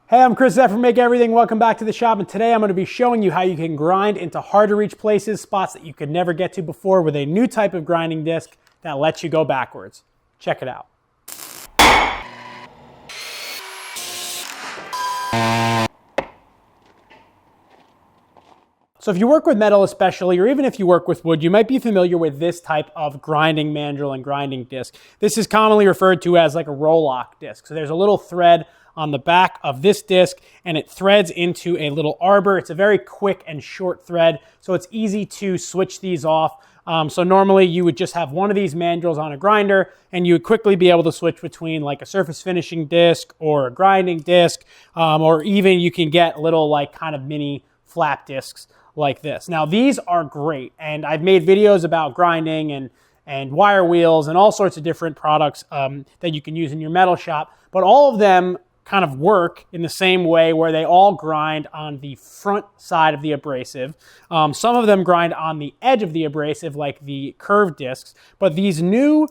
Hey, I'm Chris from Make Everything. Welcome back to the shop, and today I'm going to be showing you how you can grind into hard to reach places, spots that you could never get to before with a new type of grinding disc that lets you go backwards. Check it out. So if you work with metal especially, or even if you work with wood, you might be familiar with this type of grinding mandrel and grinding disc. This is commonly referred to as like a roll-lock disc. So there's a little thread on the back of this disc, and it threads into a little arbor. It's a very quick and short thread, so it's easy to switch these off. So normally you would just have one of these mandrels on a grinder, and you would quickly be able to switch between like a surface finishing disc or a grinding disc, or even you can get little like kind of mini flap discs like this. Now these are great, and I've made videos about grinding and wire wheels and all sorts of different products that you can use in your metal shop, but all of them kind of work in the same way where they all grind on the front side of the abrasive. Some of them grind on the edge of the abrasive like the curved discs, but these new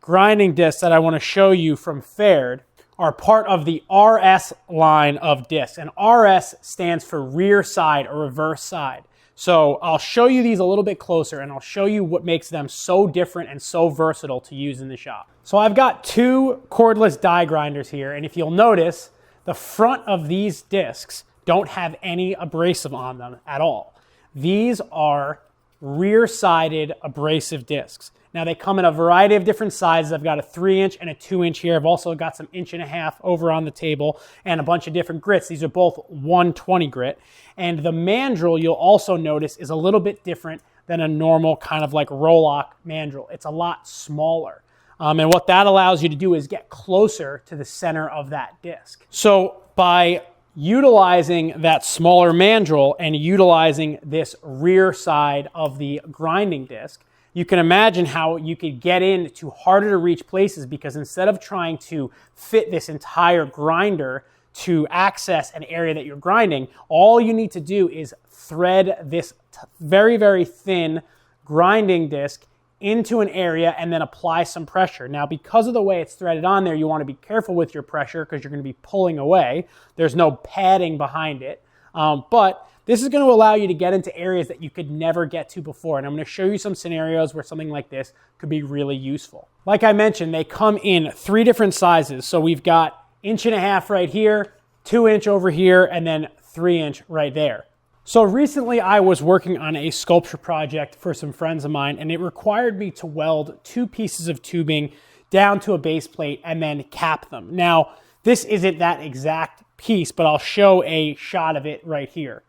grinding discs that I want to show you from Pferd are part of the RS line of discs, and RS stands for rear side or reverse side. So I'll show you these a little bit closer, and I'll show you what makes them so different and so versatile to use in the shop. So I've got two cordless die grinders here, and if you'll notice, the front of these discs don't have any abrasive on them at all. These are rear-sided abrasive discs. Now they come in a variety of different sizes. I've got a 3-inch and a 2-inch here. I've also got some 1.5 inch over on the table and a bunch of different grits. These are both 120 grit. And the mandrel, you'll also notice, is a little bit different than a normal kind of like roll-lock mandrel. It's a lot smaller. And what that allows you to do is get closer to the center of that disc. So by utilizing that smaller mandrel and utilizing this rear side of the grinding disc, you can imagine how you could get into harder to reach places, because instead of trying to fit this entire grinder to access an area that you're grinding, all you need to do is thread this very, very thin grinding disc into an area and then apply some pressure. Now, because of the way it's threaded on there, you want to be careful with your pressure because you're going to be pulling away. There's no padding behind it, but this is going to allow you to get into areas that you could never get to before. And I'm going to show you some scenarios where something like this could be really useful. Like I mentioned, they come in 3 different sizes. So we've got 1.5 inch right here, 2-inch over here, and then 3-inch right there. So recently I was working on a sculpture project for some friends of mine, and it required me to weld 2 pieces of tubing down to a base plate and then cap them. Now, this isn't that exact piece, but I'll show a shot of it right here.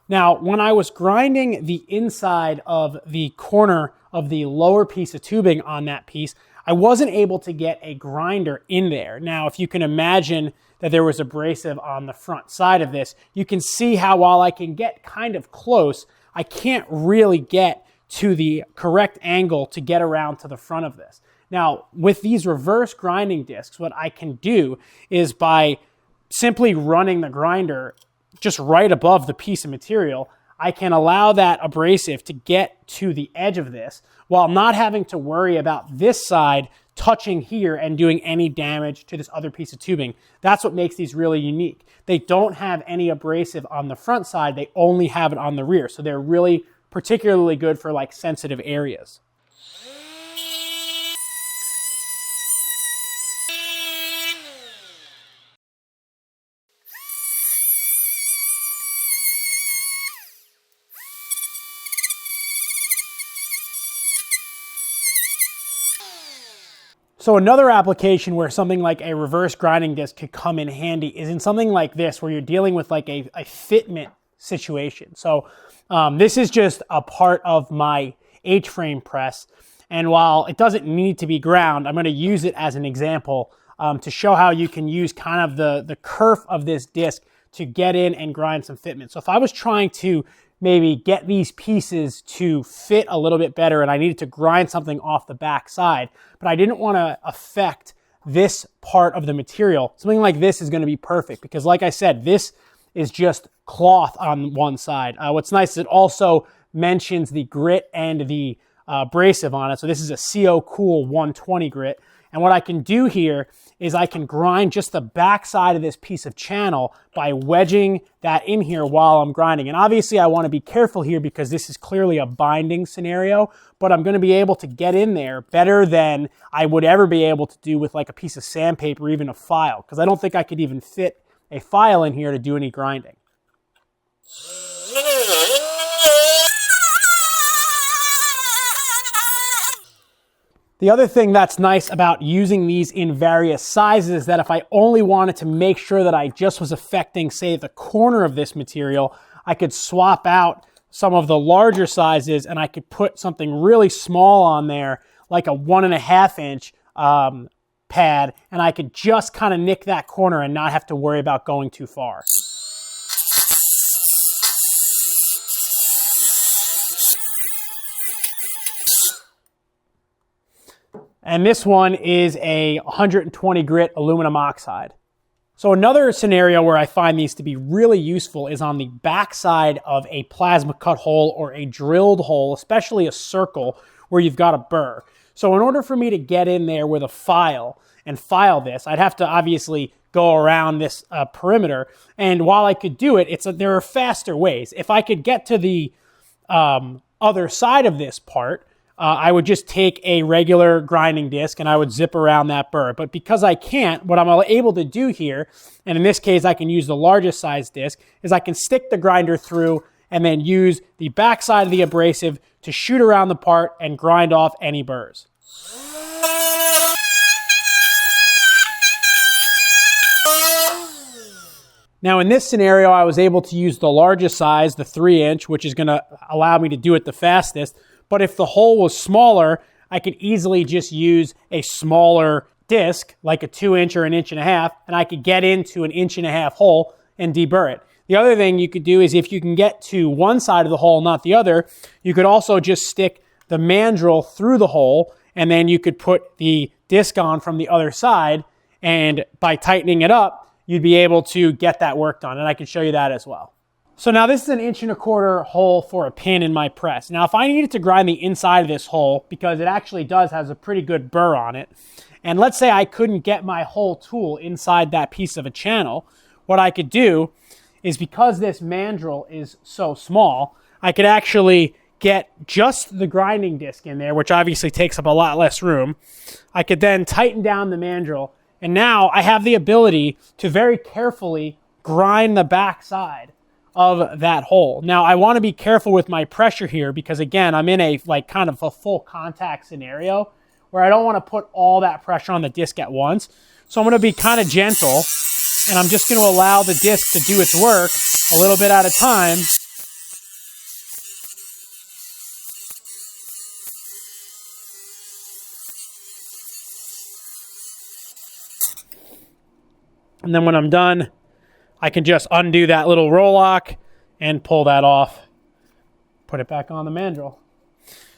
Now, when I was grinding the inside of the corner of the lower piece of tubing on that piece, I wasn't able to get a grinder in there. Now, if you can imagine that there was abrasive on the front side of this, you can see how while I can get kind of close, I can't really get to the correct angle to get around to the front of this. Now, with these reverse grinding discs, what I can do is by simply running the grinder just right above the piece of material, I can allow that abrasive to get to the edge of this while not having to worry about this side touching here and doing any damage to this other piece of tubing. That's what makes these really unique. They don't have any abrasive on the front side, they only have it on the rear. So they're really particularly good for like sensitive areas. So another application where something like a reverse grinding disc could come in handy is in something like this, where you're dealing with like a fitment situation. So this is just a part of my H-frame press. And while it doesn't need to be ground, I'm going to use it as an example to show how you can use kind of the kerf of this disc to get in and grind some fitment. So if I was trying to maybe get these pieces to fit a little bit better and I needed to grind something off the back side, but I didn't want to affect this part of the material, something like this is going to be perfect, because like I said, this is just cloth on one side. What's nice is it also mentions the grit and the abrasive on it. So this is a CO Cool 120 grit. And what I can do here is I can grind just the back side of this piece of channel by wedging that in here while I'm grinding. And obviously I want to be careful here because this is clearly a binding scenario, but I'm going to be able to get in there better than I would ever be able to do with like a piece of sandpaper or even a file, because I don't think I could even fit a file in here to do any grinding. The other thing that's nice about using these in various sizes is that if I only wanted to make sure that I just was affecting, say, the corner of this material, I could swap out some of the larger sizes and I could put something really small on there, like a 1.5 inch pad, and I could just kind of nick that corner and not have to worry about going too far. And this one is a 120 grit aluminum oxide. So another scenario where I find these to be really useful is on the backside of a plasma cut hole or a drilled hole, especially a circle where you've got a burr. So in order for me to get in there with a file and file this, I'd have to obviously go around this perimeter. And while I could do it, there are faster ways. If I could get to the other side of this part, I would just take a regular grinding disc and I would zip around that burr. But because I can't, what I'm able to do here, and in this case I can use the largest size disc, is I can stick the grinder through and then use the backside of the abrasive to shoot around the part and grind off any burrs. Now in this scenario, I was able to use the largest size, the 3 inch, which is going to allow me to do it the fastest. But if the hole was smaller, I could easily just use a smaller disc, like a 2 inch or an 1.5 inches, and I could get into an 1.5 inch hole and deburr it. The other thing you could do is if you can get to one side of the hole, not the other, you could also just stick the mandrel through the hole, and then you could put the disc on from the other side, and by tightening it up, you'd be able to get that work done, and I can show you that as well. So now this is an 1.25 inch hole for a pin in my press. Now if I needed to grind the inside of this hole, because it actually has a pretty good burr on it, and let's say I couldn't get my whole tool inside that piece of a channel, what I could do is, because this mandrel is so small, I could actually get just the grinding disc in there, which obviously takes up a lot less room. I could then tighten down the mandrel, and now I have the ability to very carefully grind the back side of that hole. Now I want to be careful with my pressure here because again, I'm in a kind of a full contact scenario where I don't want to put all that pressure on the disc at once. So I'm going to be kind of gentle and I'm just going to allow the disc to do its work a little bit at a time. And then when I'm done, I can just undo that little roll lock and pull that off, put it back on the mandrel.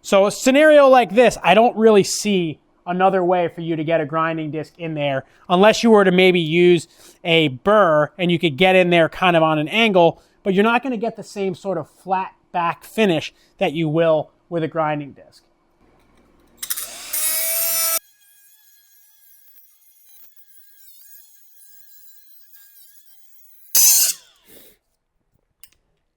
So a scenario like this, I don't really see another way for you to get a grinding disc in there unless you were to maybe use a burr and you could get in there kind of on an angle, but you're not going to get the same sort of flat back finish that you will with a grinding disc.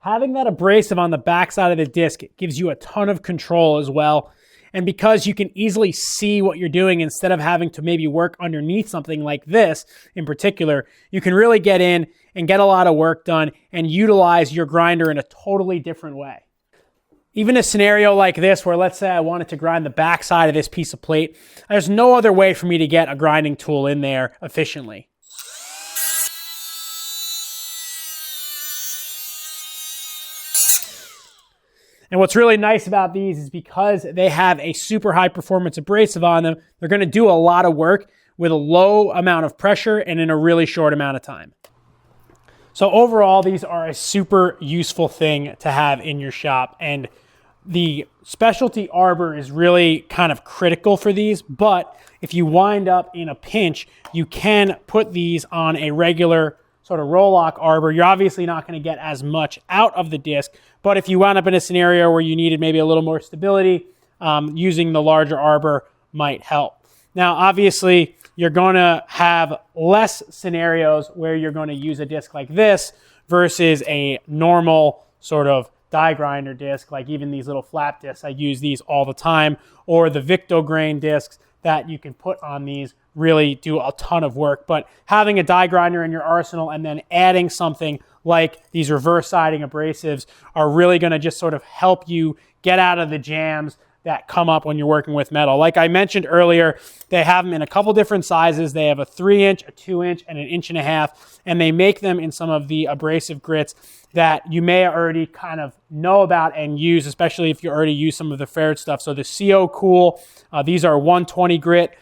Having that abrasive on the backside of the disc gives you a ton of control as well. And because you can easily see what you're doing instead of having to maybe work underneath something like this in particular, you can really get in and get a lot of work done and utilize your grinder in a totally different way. Even a scenario like this where let's say I wanted to grind the backside of this piece of plate, there's no other way for me to get a grinding tool in there efficiently. And what's really nice about these is because they have a super high performance abrasive on them, they're going to do a lot of work with a low amount of pressure and in a really short amount of time. So overall, these are a super useful thing to have in your shop. And the specialty Arbor is really kind of critical for these, but if you wind up in a pinch, you can put these on a regular sort of roll lock Arbor. You're obviously not going to get as much out of the disc, but if you wound up in a scenario where you needed maybe a little more stability, using the larger Arbor might help. Now, obviously, you're going to have less scenarios where you're going to use a disc like this versus a normal sort of die grinder disc, like even these little flap discs. I use these all the time, or the Victo grain discs that you can put on these really do a ton of work. But having a die grinder in your arsenal and then adding something like these reverse siding abrasives are really going to just sort of help you get out of the jams that come up when you're working with metal. Like I mentioned earlier, they have them in a couple different sizes. They have a 3-inch, a 2-inch, and an 1.5 inch, and they make them in some of the abrasive grits that you may already kind of know about and use, especially if you already use some of the Pferd stuff. So the CO Cool, these are 120 grit,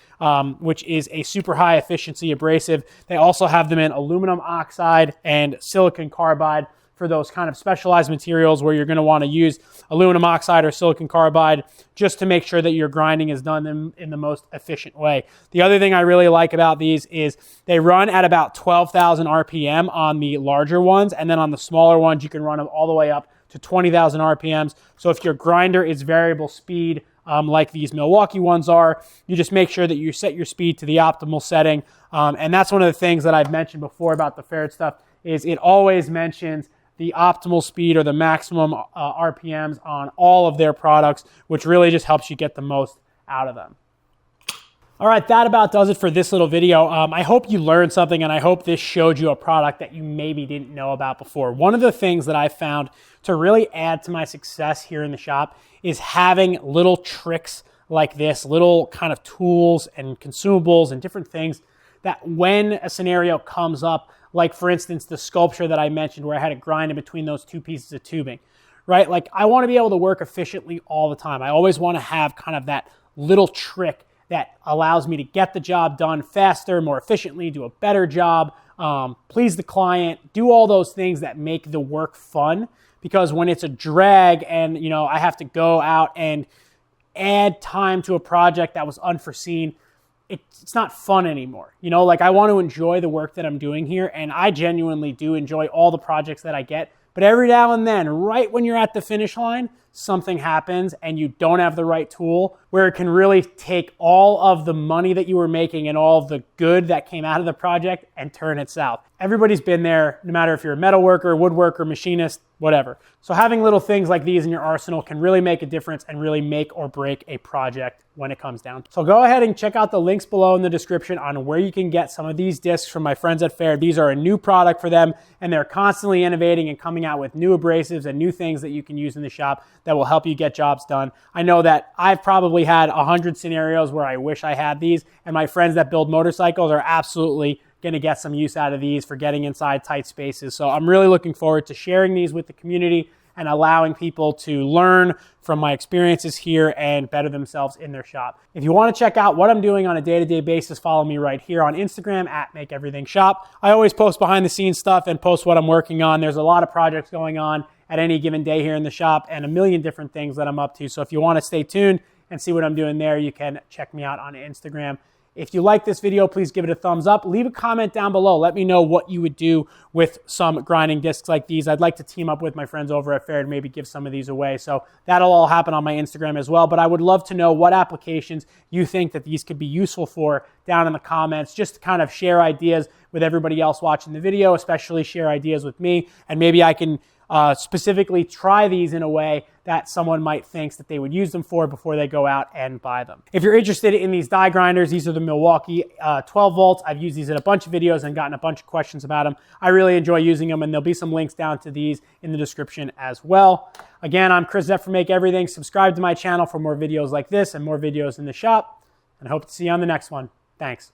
which is a super high efficiency abrasive. They also have them in aluminum oxide and silicon carbide for those kind of specialized materials where you're going to want to use aluminum oxide or silicon carbide just to make sure that your grinding is done in the most efficient way. The other thing I really like about these is they run at about 12,000 RPM on the larger ones, and then on the smaller ones you can run them all the way up to 20,000 RPMs. So if your grinder is variable speed, like these Milwaukee ones are, you just make sure that you set your speed to the optimal setting. And that's one of the things that I've mentioned before about the Pferd stuff, is it always mentions the optimal speed or the maximum RPMs on all of their products, which really just helps you get the most out of them. All right, that about does it for this little video. I hope you learned something, and I hope this showed you a product that you maybe didn't know about before. One of the things that I found to really add to my success here in the shop is having little tricks like this, little kind of tools and consumables and different things that when a scenario comes up, like for instance, the sculpture that I mentioned where I had to grind in between those two pieces of tubing, right? Like I want to be able to work efficiently all the time. I always want to have kind of that little trick that allows me to get the job done faster, more efficiently, do a better job, please the client, do all those things that make the work fun. Because when it's a drag and I have to go out and add time to a project that was unforeseen, it's not fun anymore. Like I want to enjoy the work that I'm doing here, and I genuinely do enjoy all the projects that I get. But every now and then, right when you're at the finish line, something happens and you don't have the right tool where it can really take all of the money that you were making and all of the good that came out of the project and turn it south. Everybody's been there, no matter if you're a metal worker, woodworker, machinist, whatever. So having little things like these in your arsenal can really make a difference and really make or break a project when it comes down. So go ahead and check out the links below in the description on where you can get some of these discs from my friends at Pferd. These are a new product for them, and they're constantly innovating and coming out with new abrasives and new things that you can use in the shop that will help you get jobs done. I know that I've probably had 100 scenarios where I wish I had these, and my friends that build motorcycles are absolutely going to get some use out of these for getting inside tight spaces. So I'm really looking forward to sharing these with the community and allowing people to learn from my experiences here and better themselves in their shop. If you want to check out what I'm doing on a day-to-day basis, follow me right here on Instagram at MakeEverythingShop. I always post behind the scenes stuff and post what I'm working on. There's a lot of projects going on at any given day here in the shop and a million different things that I'm up to. So if you want to stay tuned and see what I'm doing there, you can check me out on Instagram. If you like this video, please give it a thumbs up. Leave a comment down below. Let me know what you would do with some grinding discs like these. I'd like to team up with my friends over at Pferd and maybe give some of these away. So that'll all happen on my Instagram as well. But I would love to know what applications you think that these could be useful for down in the comments, just to kind of share ideas with everybody else watching the video, especially share ideas with me. And maybe I can specifically try these in a way that someone might think that they would use them for before they go out and buy them. If you're interested in these die grinders, these are the Milwaukee 12 volts. I've used these in a bunch of videos and gotten a bunch of questions about them. I really enjoy using them, and there'll be some links down to these in the description as well. Again, I'm Chris Zepp from Make Everything. Subscribe to my channel for more videos like this and more videos in the shop, and I hope to see you on the next one. Thanks.